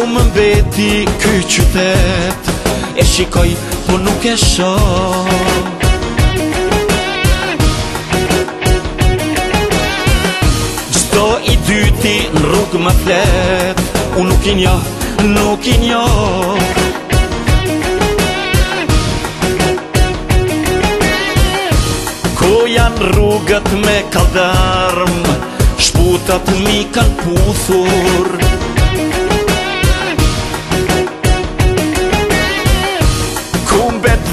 Më mbeti ky qytet, e shikoj po nuk e shoh. Çdo i dyti në rrugë më flet, unë nuk i njoh, nuk i njoh. Ku janë rrugët me kaldarm, shputat mi kanë puthur.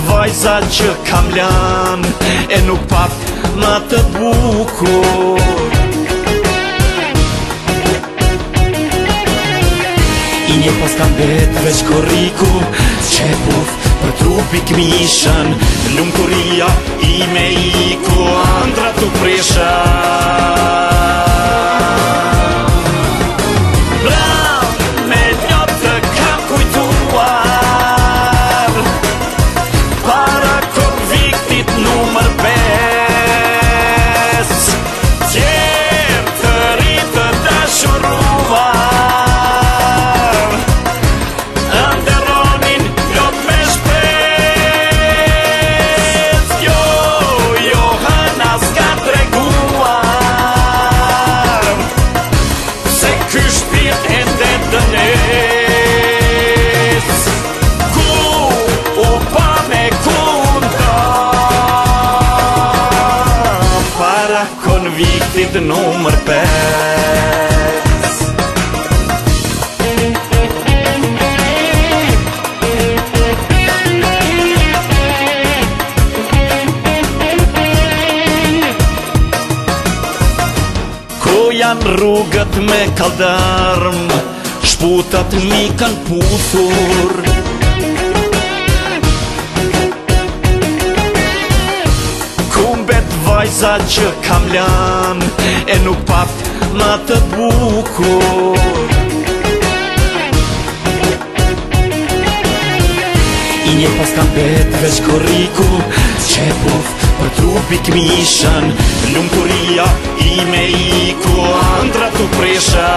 Vajza që kam lan, e nuk pap më të bukur. I një pas kam bet veç korriku, që puf për trupi këmishën, lumëturia i me iku, andra të presha. Konviktit numër 5. Ku janë rrugët me kaldarm, shputat mi kanë puthur. Vajza që kam lan, e nuk pap më të bukur. I një pas kam bet veç korriku, që puf për trupi këmishën, lumëturia i me iku, andra të presha.